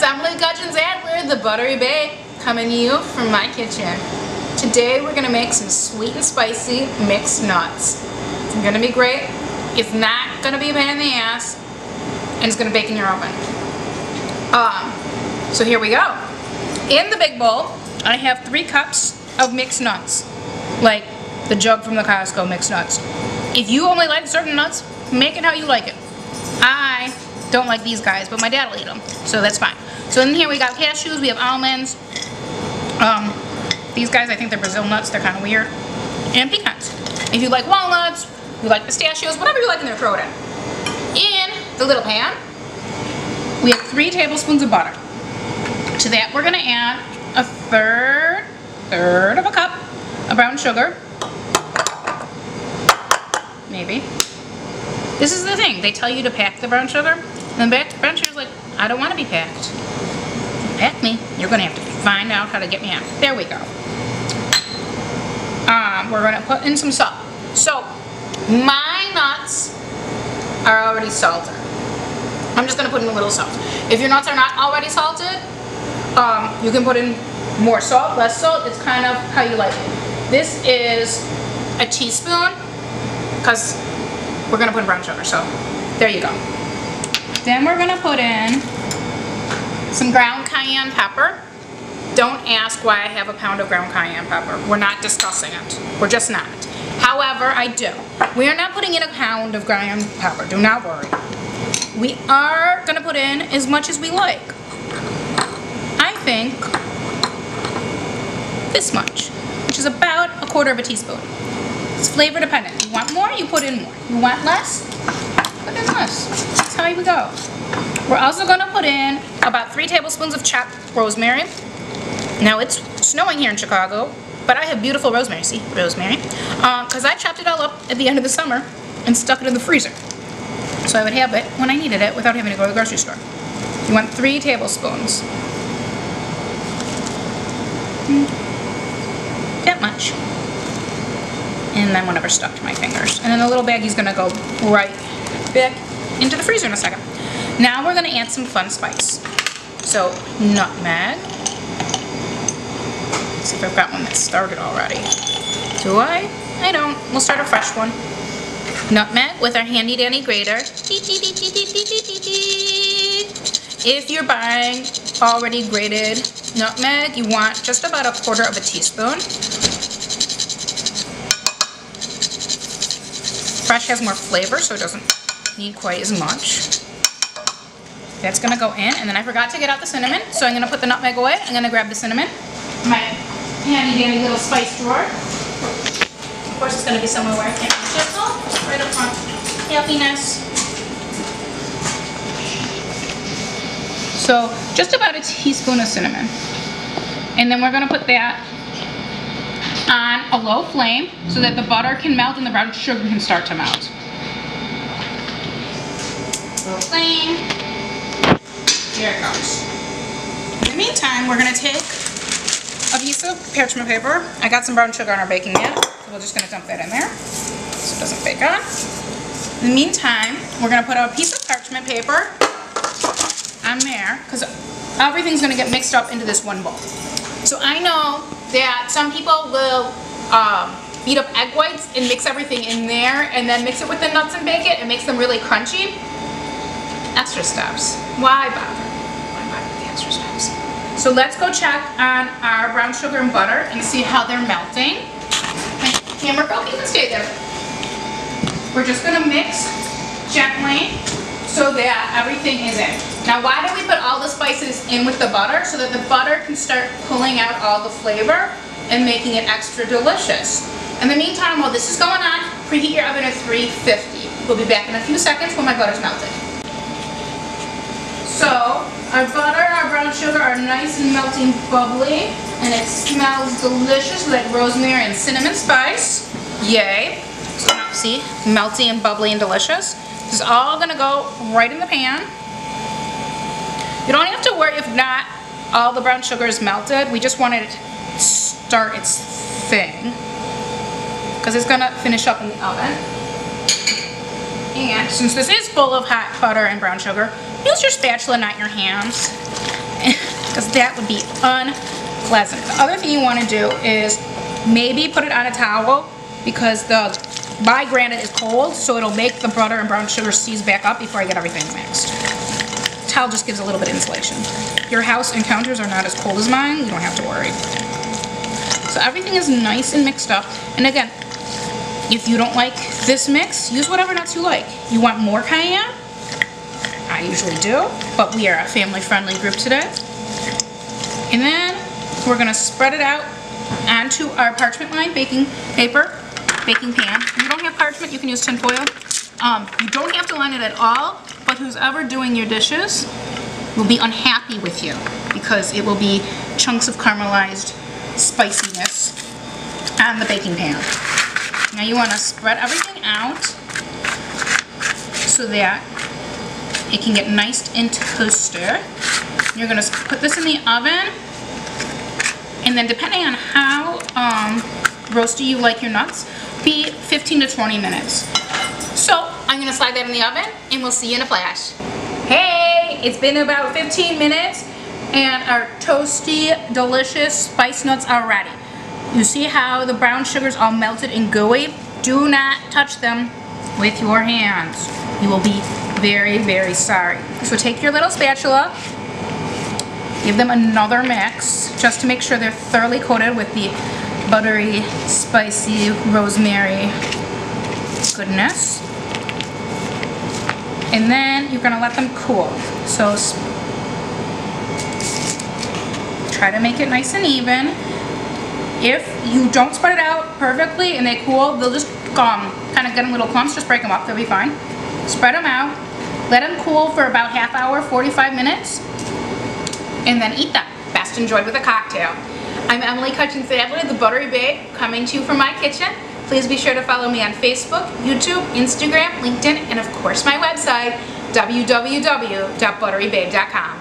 Emily Gudgeons Adler, the Buttery Bae, coming to you from my kitchen. Today we're gonna make some sweet and spicy mixed nuts. It's gonna be great. It's not gonna be a pain in the ass, and it's gonna bake in your oven. So here we go. In the big bowl, I have 3 cups of mixed nuts, like the jug from the Costco mixed nuts. If you only like certain nuts, make it how you like it. I don't like these guys, but my dad will eat them, so that's fine. So in here we got cashews, we have almonds. These guys, I think they're Brazil nuts, they're kind of weird. And pecans. If you like walnuts, you like pistachios, whatever you like in there, throw it in. In the little pan, we have 3 tablespoons of butter. To that, we're gonna add a third of a cup of brown sugar. Maybe. This is the thing, they tell you to pack the brown sugar, and the brown sugar's like, I don't want to be packed. Pack me. You're gonna have to find out how to get me out. There we go. We're gonna put in some salt. So, my nuts are already salted. I'm just gonna put in a little salt. If your nuts are not already salted, you can put in more salt, less salt. It's kind of how you like it. This is a teaspoon, because we're gonna put in brown sugar, so there you go. Then we're gonna put in some ground cayenne pepper. Don't ask why I have a pound of ground cayenne pepper. We're not discussing it. We're just not. However, I do. We are not putting in a pound of ground pepper. Do not worry. We are gonna put in as much as we like. I think this much, which is about 1/4 of a teaspoon. It's flavor dependent. You want more, you put in more. You want less, put in less. That's how we go. We're also gonna put in about 3 tablespoons of chopped rosemary. Now it's snowing here in Chicago, but I have beautiful rosemary, see, rosemary, because I chopped it all up at the end of the summer and stuck it in the freezer. So I would have it when I needed it without having to go to the grocery store. You want 3 tablespoons. That much. And then whatever stuck to my fingers. And then the little baggie's gonna go right back into the freezer in a second. Now we're gonna add some fun spice. So, nutmeg. Let's see if I've got one that started already. Do I? I don't. We'll start a fresh one. Nutmeg with our handy dandy grater. If you're buying already grated nutmeg, you want just about 1/4 of a teaspoon. Fresh has more flavor, so it doesn't need quite as much. That's gonna go in, and then I forgot to get out the cinnamon, so I'm gonna put the nutmeg away. I'm gonna grab the cinnamon, my handy dandy little spice drawer. Of course, it's gonna be somewhere where I can't reach it. Oh, right up front. Happiness. So, just about a teaspoon of cinnamon. And then we're gonna put that on a low flame so that the butter can melt and the brown sugar can start to melt. Low flame. Here it goes. In the meantime, we're going to take a piece of parchment paper. I got some brown sugar on our baking mat, so we're just going to dump that in there so it doesn't bake on. In the meantime, we're going to put a piece of parchment paper on there because everything's going to get mixed up into this one bowl. So I know that some people will beat up egg whites and mix everything in there and then mix it with the nuts and bake it. It makes them really crunchy. Extra steps. Why bother? Why bother with the extra steps? So let's go check on our brown sugar and butter and see how they're melting. My camera girl, you can stay there. We're just going to mix gently so that everything is in. Now why do we put all the spices in with the butter? So that the butter can start pulling out all the flavor and making it extra delicious. In the meantime, while this is going on, preheat your oven at 350. We'll be back in a few seconds when my butter's melted. So, our butter and our brown sugar are nice and melting bubbly, and it smells delicious like rosemary and cinnamon spice. Yay. So now see, melty and bubbly and delicious. This is all gonna go right in the pan. You don't have to worry if not all the brown sugar is melted. We just want it to start its thing, because it's gonna finish up in the oven. And since this is full of hot butter and brown sugar, use your spatula, not your hands. because that would be unpleasant. The other thing you want to do is maybe put it on a towel, because my granite is cold, so it'll make the butter and brown sugar seize back up before I get everything mixed. Towel just gives a little bit of insulation. Your house and counters are not as cold as mine, you don't have to worry. So everything is nice and mixed up. And again, if you don't like this mix, use whatever nuts you like. You want more cayenne? I usually do, but we are a family-friendly group today. And then we're gonna spread it out onto our parchment lined baking paper, baking pan. If you don't have parchment, you can use tin foil. You don't have to line it at all, but who's ever doing your dishes will be unhappy with you, because it will be chunks of caramelized spiciness on the baking pan. Now you want to spread everything out so that it can get nice and toasted. You're going to put this in the oven, and then depending on how roasty you like your nuts, be 15 to 20 minutes. So I'm going to slide that in the oven, and we'll see you in a flash. Hey, it's been about 15 minutes, and our toasty, delicious spice nuts are ready. You see how the brown sugar's all melted and gooey? Do not touch them with your hands. You will be very, very sorry. So take your little spatula, give them another mix, just to make sure they're thoroughly coated with the buttery, spicy, rosemary goodness. And then you're gonna let them cool. So try to make it nice and even. If you don't spread it out perfectly and they cool, they'll just kind of get in little clumps. Just break them up, they'll be fine. Spread them out, let them cool for about half hour, 45 minutes, and then eat them. Best enjoyed with a cocktail. I'm Emily Cutchin-Sadler, the Buttery Babe, coming to you from my kitchen. Please be sure to follow me on Facebook, YouTube, Instagram, LinkedIn, and of course my website, www.butterybabe.com.